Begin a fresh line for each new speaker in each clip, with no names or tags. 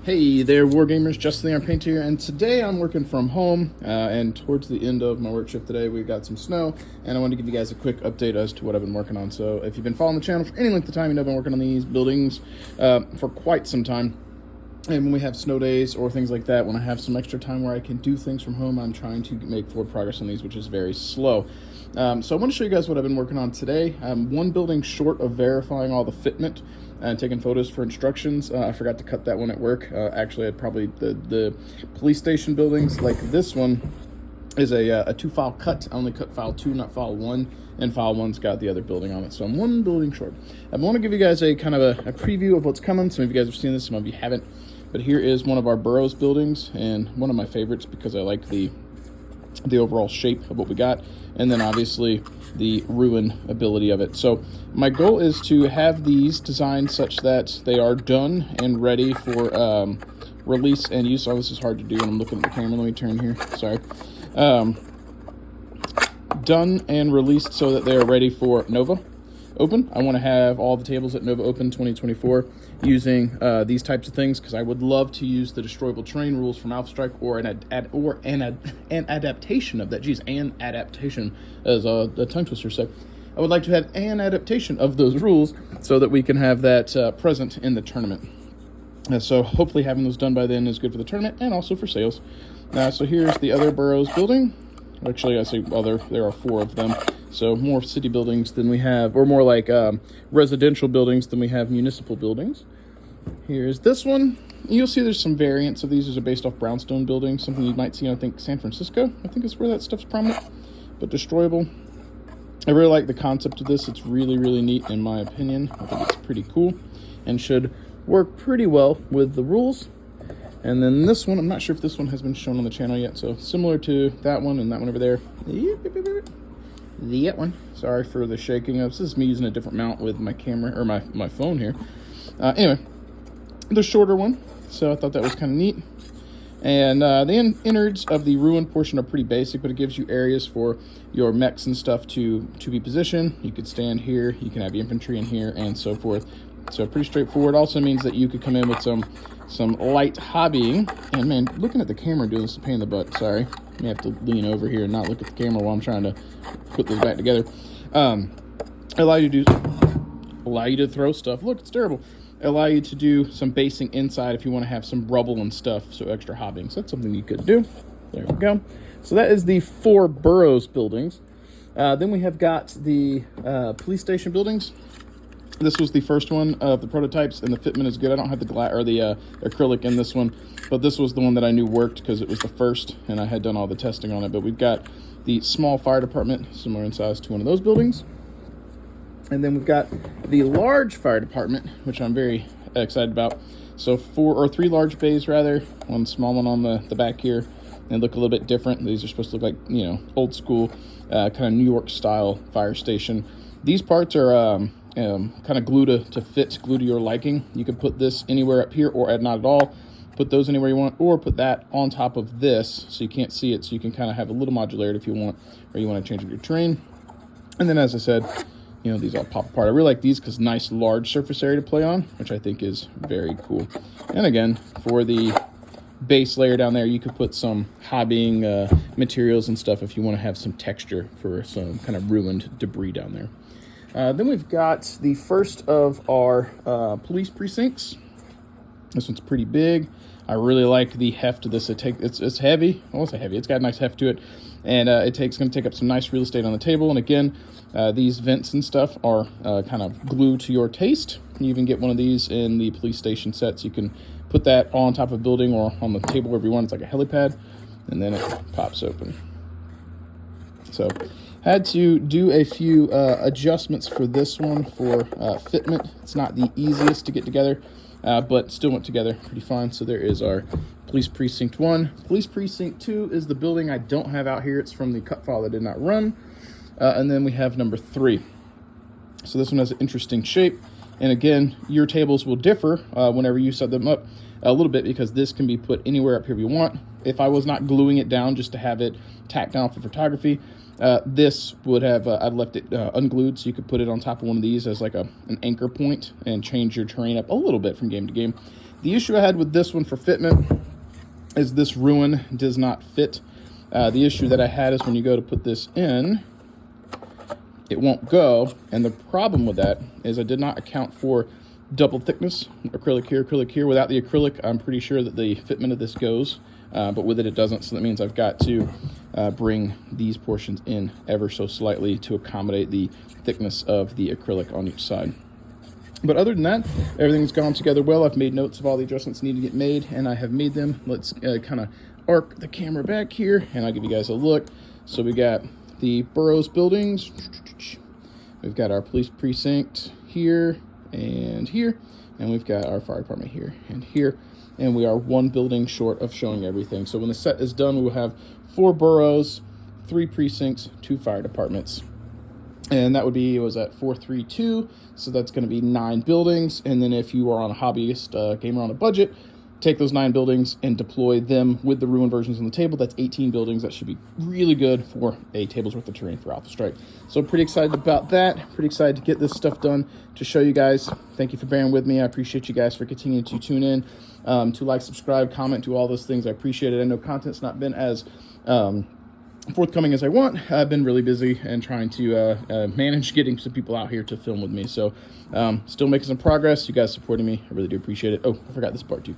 Hey there, Wargamers, Justin the Iron Painter here, and today I'm working from home, and towards the end of my work shift today, we've got some snow, and I wanted to give you guys a quick update as to what I've been working on. So if you've been following the channel for any length of time, you know I've been working on these buildings for quite some time. And when we have snow days or things like that, when I have some extra time where I can do things from home, I'm trying to make forward progress on these, which is very slow. So I want to show you guys what I've been working on today. I'm one building short of verifying all the fitment and taking photos for instructions. I forgot to cut that one at work. Actually, I'd probably the police station buildings like this one is a two-file cut. I only cut file 2, not file 1, and file 1's got the other building on it. So I'm one building short. I want to give you guys a kind of a preview of what's coming. Some of you guys have seen this, some of you haven't. But here is one of our burrows buildings, and one of my favorites because I like the overall shape of what we got, and then obviously the ruin ability of it. So my goal is to have these designed such that they are done and ready for release and use. Oh, this is hard to do when I'm looking at the camera. Let me turn here. Sorry. Done and released so that they are ready for Nova Open. I want to have all the tables at Nova Open 2024 using these types of things, because I would love to use the Destroyable terrain rules from Alpha Strike or an adaptation of that. Geez, an adaptation, as a tongue twister said. I would like to have an adaptation of those rules so that we can have that present in the tournament. So hopefully having those done by then is good for the tournament and also for sales. So here's the other burrows building. Actually, I say other. There are 4 of them. So more city buildings than we have, or more like residential buildings than we have municipal buildings. Here's this one. You'll see there's some variants of these. These are based off brownstone buildings, something you might see in, I think, San Francisco. I think is where that stuff's prominent. But Destroyable. I really like the concept of this. It's really, really neat in my opinion. I think it's pretty cool and should work pretty well with the rules. And then this one, I'm not sure if this one has been shown on the channel yet. So similar to that one and that one over there. That one. Sorry for the shaking of this. Is me using a different mount with my camera or my phone here. Anyway, the shorter one. So I thought that was kind of neat. And the innards of the ruin portion are pretty basic, but it gives you areas for your mechs and stuff to be positioned. You could stand here, you can have infantry in here, and so forth. So pretty straightforward. Also means that you could come in with some light hobbying. And man, looking at the camera doing this is a pain in the butt. Sorry. I may have to lean over here and not look at the camera while I'm trying to put those back together. Allow you to throw stuff. Look, it's terrible. Allow you to do some basing inside if you want to have some rubble and stuff, so extra hobbying. So that's something you could do. There we go. So that is the 4 burrows buildings. Then we have got the police station buildings. This was the first one of the prototypes, and the fitment is good. I don't have the acrylic in this one, but this was the one that I knew worked because it was the first, and I had done all the testing on it. But we've got the small fire department, similar in size to one of those buildings. And then we've got the large fire department, which I'm very excited about. So 3 large bays, rather. One small one on the back here. They look a little bit different. These are supposed to look like, you know, old school, kind of New York style fire station. These parts are kind of glue to your liking. You can put this anywhere up here or not at all. Put those anywhere you want, or put that on top of this so you can't see it, so you can kind of have a little modularity if you want, or you want to change up your terrain. And then, as I said, you know, these all pop apart. I really like these because nice large surface area to play on, which I think is very cool. And again, for the base layer down there, you could put some hobbying materials and stuff if you want to have some texture for some kind of ruined debris down there. Then we've got the first of our police precincts. This one's pretty big. I really like the heft of this. It's heavy. I won't say heavy. It's got a nice heft to it, and it's going to take up some nice real estate on the table. And again, these vents and stuff are kind of glued to your taste. You even get one of these in the police station sets. You can put that on top of a building or on the table wherever you want. It's like a helipad, and then it pops open. So had to do a few adjustments for this one for fitment. It's not the easiest to get together, but still went together pretty fine. So there is our Police Precinct 1. Police Precinct 2 is the building I don't have out here. It's from the cut file that did not run. And then we have number 3. So this one has an interesting shape. And again, your tables will differ whenever you set them up a little bit, because this can be put anywhere up here you want. If I was not gluing it down just to have it tacked down for photography, this would have, I'd left it unglued, so you could put it on top of one of these as like an anchor point and change your terrain up a little bit from game to game. The issue I had with this one for fitment is this ruin does not fit. The issue that I had is when you go to put this in, it won't go. And the problem with that is I did not account for double thickness, acrylic here, acrylic here. Without the acrylic, I'm pretty sure that the fitment of this goes, but with it, it doesn't. So that means I've got to bring these portions in ever so slightly to accommodate the thickness of the acrylic on each side. But other than that, everything's gone together well. I've made notes of all the adjustments need to get made, and I have made them. Let's kind of arc the camera back here, and I'll give you guys a look. So we got the boroughs buildings. We've got our police precinct here and here, and we've got our fire department here and here, and we are one building short of showing everything. So when the set is done, we will have 4 boroughs, 3 precincts, 2 fire departments. And that would be, was at 432, so that's going to be 9 buildings. And then if you are on a hobbyist gamer on a budget, take those 9 buildings and deploy them with the ruin versions on the table. That's 18 buildings. That should be really good for a table's worth of terrain for Alpha Strike. So pretty excited about that. Pretty excited to get this stuff done to show you guys. Thank you for bearing with me. I appreciate you guys for continuing to tune in, to like, subscribe, comment, do all those things. I appreciate it. I know content's not been as forthcoming as I want. I've been really busy and trying to manage getting some people out here to film with me. So still making some progress. You guys supporting me, I really do appreciate it. Oh, I forgot this part too.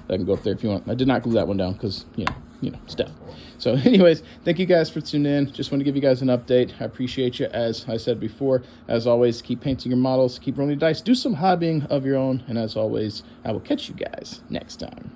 I can go up there if you want. I did not glue that one down because, you know, stuff. So anyways, thank you guys for tuning in. Just want to give you guys an update. I appreciate you. As I said before, as always, keep painting your models, keep rolling your dice, do some hobbying of your own. And as always, I will catch you guys next time.